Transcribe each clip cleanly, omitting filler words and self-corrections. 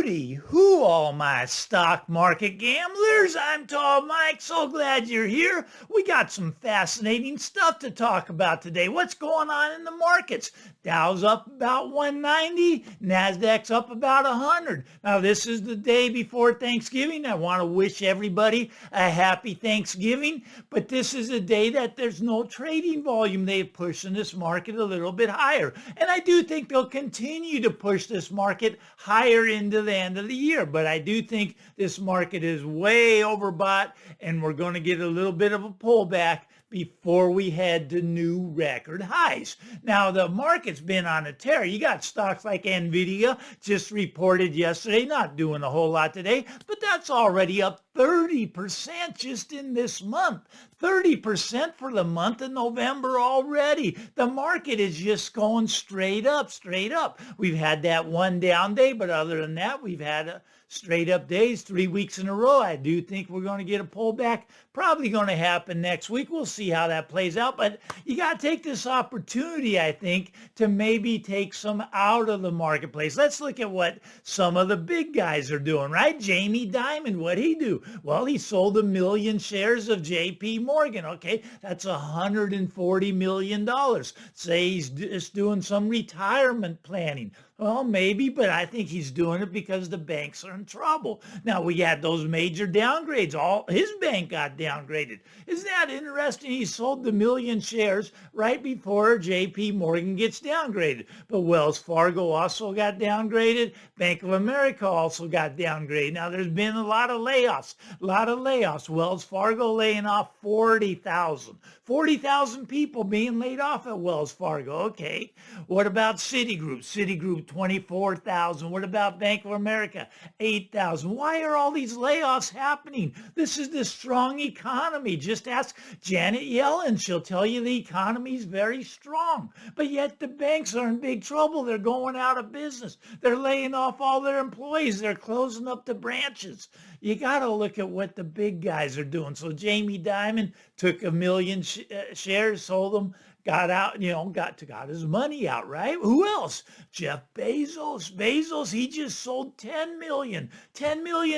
Hooty, who all my stock market gamblers? I'm Tall Mike. So glad you're here. We got some fascinating stuff to talk about today. What's going on in the markets? Dow's up about 190, Nasdaq's up about 100. Now this is the day before Thanksgiving. I want to wish everybody a happy Thanksgiving, but this is a day that there's no trading volume. They're pushing this market a little bit higher. And I do think they'll continue to push this market higher into the end of the year. But I do think this market is way overbought and we're going to get a little bit of a pullback before we head to new record highs. Now, the market's been on a tear. You got stocks like Nvidia, just reported yesterday, not doing a whole lot today, but that's already up 30% just in this month. 30% for the month of November already. The market is just going straight up, straight up. We've had that one down day, but other than that, we've had straight up days 3 weeks in a row. I do think we're going to get a pullback. Probably going to happen next week. We'll see how that plays out. But you got to take this opportunity, I think, to maybe take some out of the marketplace. Let's look at what some of the big guys are doing, right? Jamie Dimon, what'd he do? Well, he sold 1 million shares of JP Morgan. Okay, that's $140 million. Say he's just doing some retirement planning. Well, maybe, but I think he's doing it because the banks are in trouble. Now, we had those major downgrades. All his bank got downgraded. Isn't that interesting? He sold the 1 million shares right before JP Morgan gets downgraded. But Wells Fargo also got downgraded. Bank of America also got downgraded. Now, there's been a lot of layoffs. Wells Fargo laying off 40,000. 40,000 people being laid off at Wells Fargo. Okay. What about Citigroup? Citigroup, 24,000. What about Bank of America? 8,000. Why are all these layoffs happening? This is the strong economy. Just ask Janet Yellen. She'll tell you the economy is very strong. But yet the banks are in big trouble. They're going out of business. They're laying off all their employees. They're closing up the branches. You got to look at what the big guys are doing. So Jamie Dimon took 1 million shares, sold them, got out, got his money out, right? Who else? Jeff Bezos. He just sold 10 million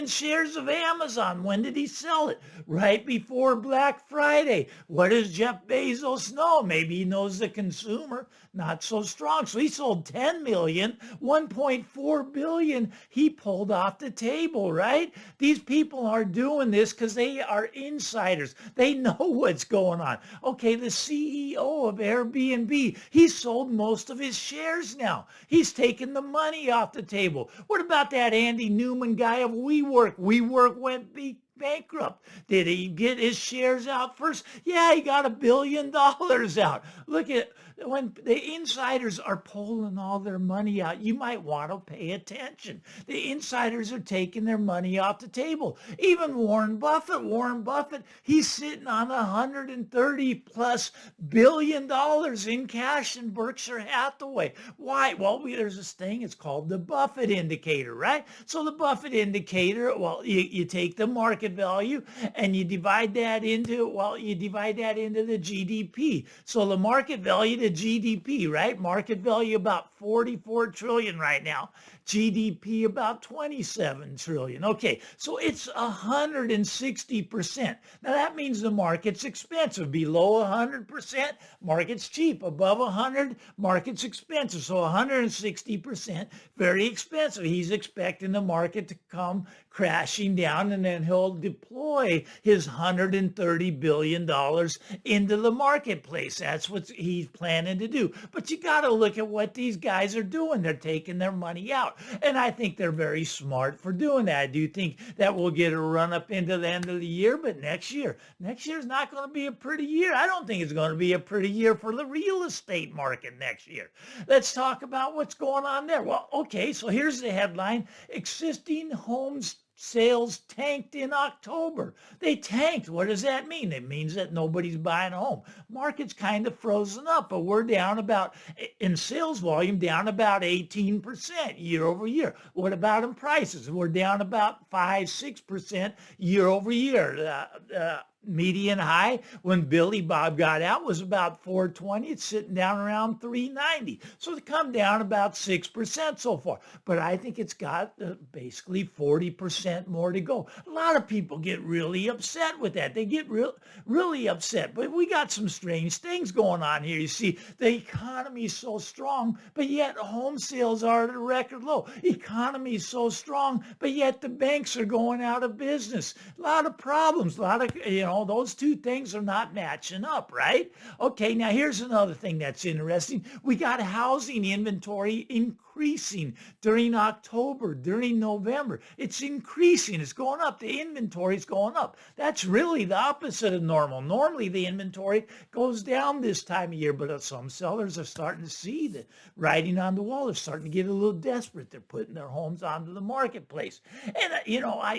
shares of Amazon. When did he sell it? Right before Black Friday. What does Jeff Bezos know? Maybe he knows the consumer, not so strong. So he sold 10 million, 1.4 billion he pulled off the table, right? These people are doing this because they are insiders. They know what's going on. Okay, the CEO of Airbnb, he sold most of his shares now. He's taken the money off the table. What about that Andy Newman guy of WeWork? WeWork went bankrupt. Did he get his shares out first? Yeah, he got $1 billion out. Look at when the insiders are pulling all their money out, you might want to pay attention. The insiders are taking their money off the table. Even Warren Buffett, he's sitting on $130+ billion in cash in Berkshire Hathaway. Why? Well, there's this thing, it's called the Buffett indicator, right? So the Buffett indicator, well, you take the market value and you divide that into the GDP. So the market value to GDP, right? Market value about 44 trillion right now. GDP about 27 trillion. Okay, so it's 160%. Now that means the market's expensive. Below 100%, market's cheap. Above 100, market's expensive. So 160%, very expensive. He's expecting the market to come crashing down and then he'll deploy his $130 billion into the marketplace. That's what he's planning to do. But you got to look at what these guys are doing. They're taking their money out. And I think they're very smart for doing that. I do think that we'll get a run up into the end of the year, but next year is not going to be a pretty year. I don't think it's going to be a pretty year for the real estate market next year. Let's talk about what's going on there. Well, okay, so here's the headline. Existing homes sales tanked in October. They tanked. What does that mean? It means that nobody's buying a home. Market's kind of frozen up, but we're down about, in sales volume, down about 18% year over year. What about in prices? We're down about 5-6% year over year. median high when Billy Bob got out was about 420. It's sitting down around 390. So it's come down about 6% so far. But I think it's got basically 40% more to go. A lot of people get really upset with that. They get really upset. But we got some strange things going on here. You see, the economy is so strong, but yet home sales are at a record low. Economy is so strong, but yet the banks are going out of business. A lot of problems, a lot of, those two things are not matching up, right? Okay, now here's another thing that's interesting. We got housing inventory increasing during October, during November. It's increasing. It's going up. The inventory is going up. That's really the opposite of normal. Normally, the inventory goes down this time of year, but some sellers are starting to see the writing on the wall. They're starting to get a little desperate. They're putting their homes onto the marketplace. And,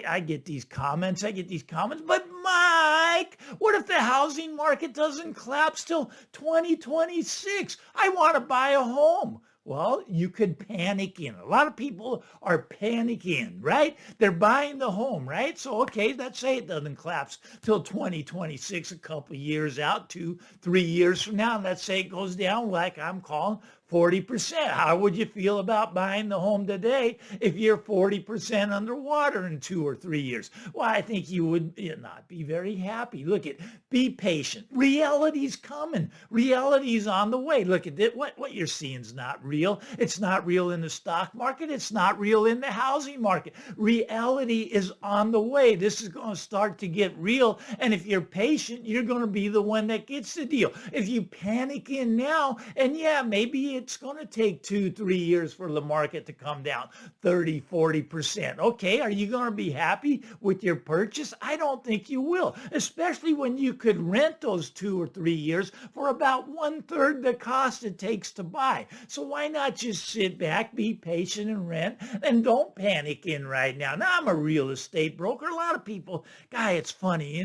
I get these comments. But Mike, what if the housing market doesn't collapse till 2026? I want to buy a home. Well, you could panic in. A lot of people are panicking, right? They're buying the home, right? So, okay, let's say it doesn't collapse till 2026, a couple of years out, 2-3 years from now. Let's say it goes down like I'm calling 40%. How would you feel about buying the home today if you're 40% underwater in 2 or 3 years? Well, I think you would not be very happy. Look at, be patient. Reality's coming. Reality's on the way. Look at it. What you're seeing is not real. It's not real in the stock market. It's not real in the housing market. Reality is on the way. This is going to start to get real. And if you're patient, you're going to be the one that gets the deal. If you panic in now, and yeah, maybe it's going to take 2-3 years for the market to come down 30-40%. Okay, are you going to be happy with your purchase? I don't think you will, especially when you could rent those 2 or 3 years for about 1/3 the cost it takes to buy. So why not just sit back, be patient and rent, and don't panic in right now. Now, I'm a real estate broker. A lot of people, it's funny,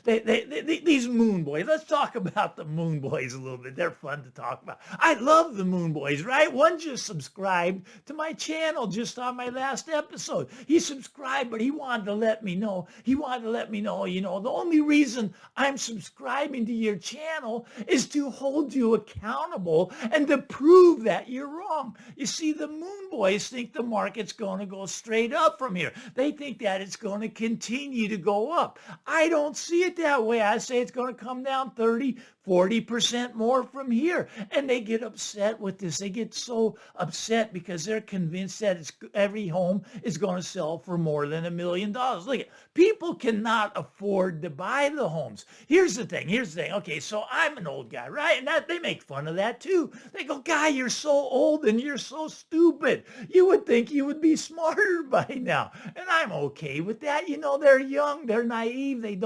these moon boys. Let's talk about the moon boys a little bit. They're fun to talk about. I love the moon boys, right? One just subscribed to my channel just on my last episode. He subscribed, but he wanted to let me know, the only reason I'm subscribing to your channel is to hold you accountable and to prove that you're wrong. You see, the moon boys think the market's going to go straight up from here. They think that it's going to continue to go up. I don't see it that way. I say it's going to come down 30-40% more from here. And they get upset with this. They get so upset because they're convinced that every home is going to sell for more than $1 million. Look, people cannot afford to buy the homes. Here's the thing. Okay, so I'm an old guy, right? And they make fun of that too. They go, "Guy, you're so old and you're so stupid. You would think you would be smarter by now." And I'm okay with that. They're young, they're naive, they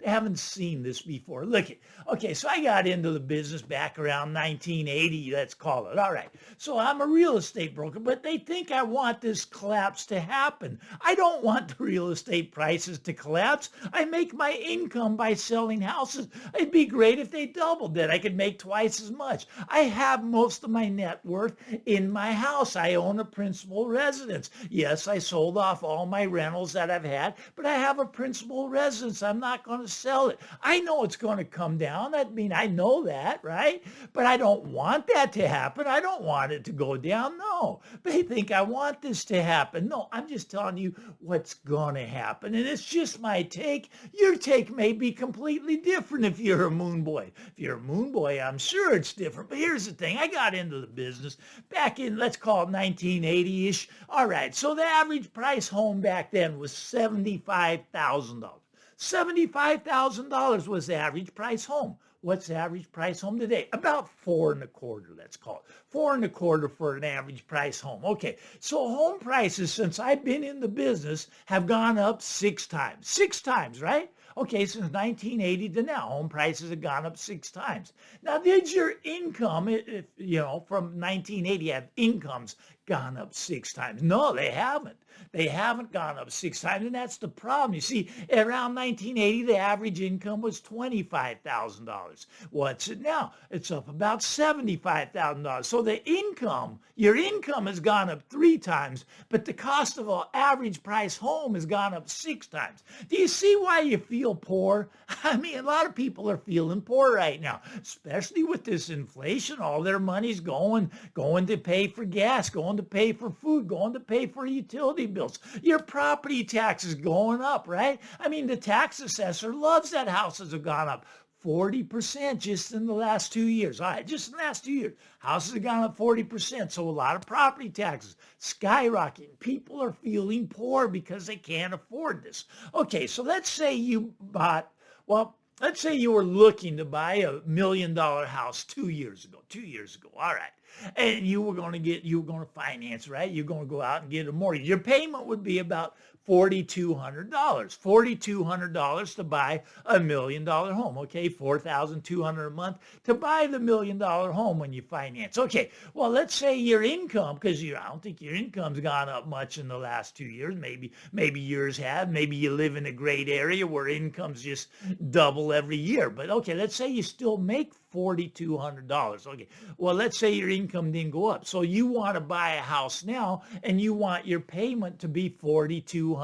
haven't seen this before. Look, okay, so I got into the business back around 1980, let's call it. All right, so I'm a real estate broker, but they think I want this collapse to happen. I don't want the real estate prices to collapse. I make my income by selling houses. It'd be great if they doubled it. I could make twice as much. I have most of my net worth in my house. I own a principal residence. Yes, I sold off all my rentals that I've had, but I have a principal residence. I'm not going to sell it. I know it's going to come down. I know that, right? But I don't want that to happen. I don't want it to go down. No. They think I want this to happen. No, I'm just telling you what's going to happen. And it's just my take. Your take may be completely different if you're a moon boy. If you're a moon boy, I'm sure it's different. But here's the thing. I got into the business back in, let's call it 1980-ish. All right, so the average price home back then was $75,000. $75,000 was the average price home. What's the average price home today? About 4.25, let's call it. 4.25 for an average price home. Okay, so home prices since I've been in the business have gone up 6 times. 6 times, right? Okay, since 1980 to now, home prices have gone up 6 times. Now, did your income, from 1980, have incomes gone up 6 times. No, they haven't. They haven't gone up 6 times, and that's the problem. You see, around 1980, the average income was $25,000. What's it now? It's up about $75,000. So your income has gone up 3 times, but the cost of an average price home has gone up 6 times. Do you see why you feel poor? I mean, a lot of people are feeling poor right now, especially with this inflation. All their money's going to pay for gas, going to pay for food, going to pay for utility bills. Your property taxes going up, right? I mean, the tax assessor loves that houses have gone up 40% just in the last 2 years. All right, just in the last 2 years, houses have gone up 40%. So a lot of property taxes skyrocketing. People are feeling poor because they can't afford this. Okay, so let's say let's say you were looking to buy $1 million house 2 years ago. 2 years ago, all right. And you were going to finance, right? You're going to go out and get a mortgage. Your payment would be about $4,200. $4,200 to buy $1 million home. Okay, $4,200 a month to buy the $1 million home when you finance. Okay, well, let's say your income, because I don't think your income's gone up much in the last 2 years. Maybe yours have. Maybe you live in a great area where incomes just double every year. But okay, let's say you still make $4,200. Okay, well, let's say your income didn't go up. So you want to buy a house now and you want your payment to be $4,200.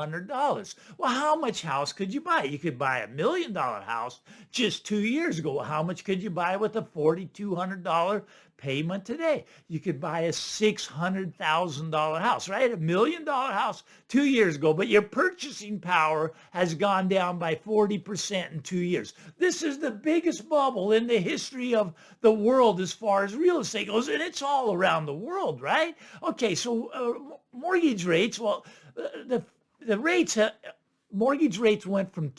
Well, how much house could you buy? You could buy $1 million house just 2 years ago. Well, how much could you buy with a $4,200 payment today? You could buy a $600,000 house, right? $1 million house 2 years ago, but your purchasing power has gone down by 40% in 2 years. This is the biggest bubble in the history of the world as far as real estate goes, and it's all around the world, right? Okay, so mortgage rates, well, the rates mortgage rates went from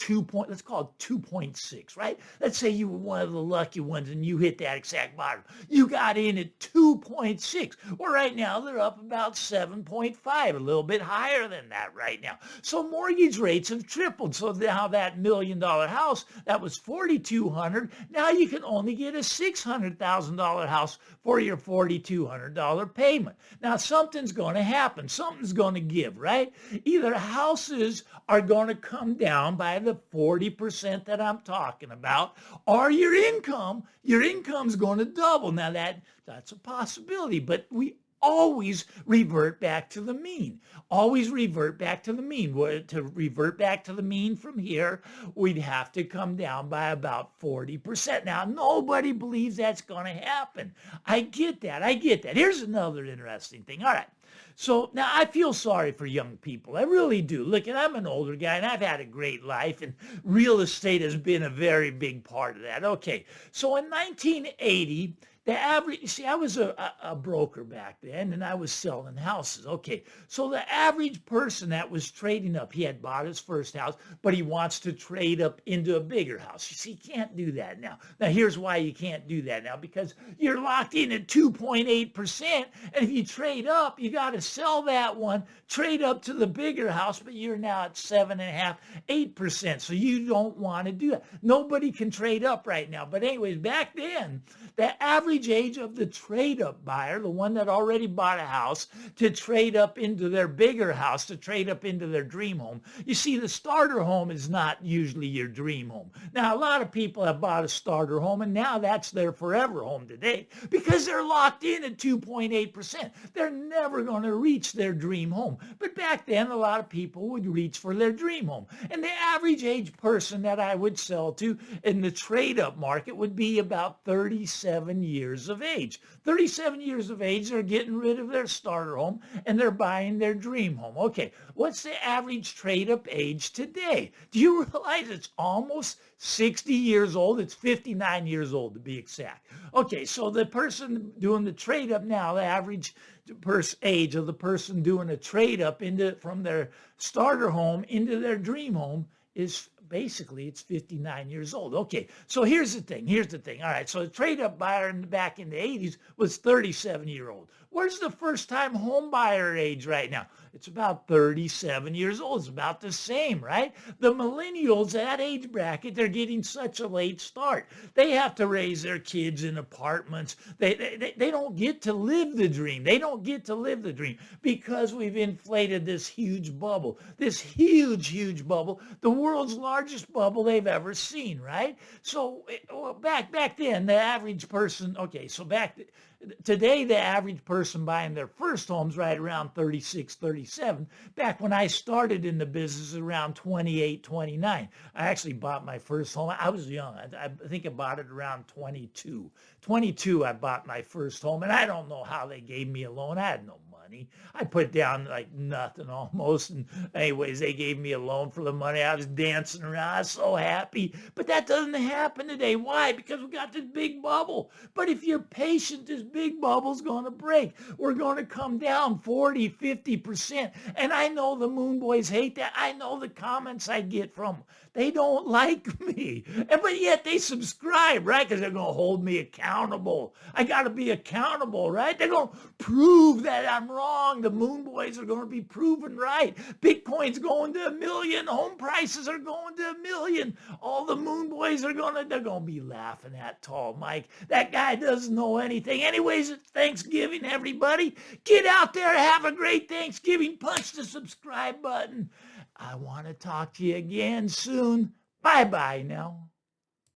let's call it 2.6, right? Let's say you were one of the lucky ones and you hit that exact bottom. You got in at 2.6. Well, right now they're up about 7.5, a little bit higher than that right now. So mortgage rates have tripled. So now that $1 million house, that was $4,200. Now you can only get a $600,000 house for your $4,200 payment. Now something's going to happen. Something's going to give, right? Either houses are going to come down by the 40% that I'm talking about, or your income's going to double. Now that's a possibility, but we always revert back to the mean. Always revert back to the mean. To revert back to the mean from here, we'd have to come down by about 40%. Now, nobody believes that's going to happen. I get that. Here's another interesting thing. All right. So now I feel sorry for young people. I really do. Look, and I'm an older guy and I've had a great life, and real estate has been a very big part of that. Okay. So in 1980, the average, see, I was a broker back then, and I was selling houses. Okay, so the average person that was trading up, he had bought his first house, but he wants to trade up into a bigger house. You see, you can't do that now. Now, here's why you can't do that now, because you're locked in at 2.8%, and if you trade up, you got to sell that one, trade up to the bigger house, but you're now at 7.5%, 8%, so you don't want to do that. Nobody can trade up right now. But anyways, back then, the average age of the trade-up buyer, the one that already bought a house, to trade up into their bigger house, to trade up into their dream home. You see, the starter home is not usually your dream home. Now, a lot of people have bought a starter home, and now that's their forever home today because they're locked in at 2.8%. They're never going to reach their dream home. But back then, a lot of people would reach for their dream home. And the average age person that I would sell to in the trade-up market would be about 37 years of age. 37 years of age, they're getting rid of their starter home and they're buying their dream home. Okay, what's the average trade-up age today? Do you realize it's almost 60 years old? It's 59 years old to be exact. Okay, so the person doing the trade-up now, the average age of the person doing a trade-up from their starter home into their dream home is basically it's 59 years old. Okay, so here's the thing. All right, so the trade-up buyer back in the 80s was 37-year-old. Where's the first time home buyer age right now? It's about 37 years old. It's about the same, right? The millennials, that age bracket, they're getting such a late start. They have to raise their kids in apartments. They don't get to live the dream. They don't get to live the dream because we've inflated this huge bubble, this huge, huge bubble, the world's largest bubble they've ever seen, right? So well, back then, the average person, okay, so today, the average person buying their first home's right around 36, 37. Back when I started in the business, around 28, 29. I actually bought my first home. I was young. I think I bought it around 22. 22, I bought my first home, and I don't know how they gave me a loan. I had no money. I put down like nothing almost. And anyways, they gave me a loan for the money. I was dancing around. I was so happy. But that doesn't happen today. Why? Because we got this big bubble. But if you're patient, this big bubble's going to break. We're going to come down 40, 50%. And I know the Moon Boys hate that. I know the comments I get from them. They don't like me. But yet they subscribe, right? Because they're going to hold me accountable. I got to be accountable, right? They're going to prove that I'm wrong. The Moon Boys are going to be proven right. Bitcoin's going to 1 million. Home prices are going to 1 million. All the Moon Boys they're going to be laughing at Tall Mike. That guy doesn't know anything. Anyways, it's Thanksgiving, everybody. Get out there. Have a great Thanksgiving. Punch the subscribe button. I want to talk to you again soon. Bye-bye now.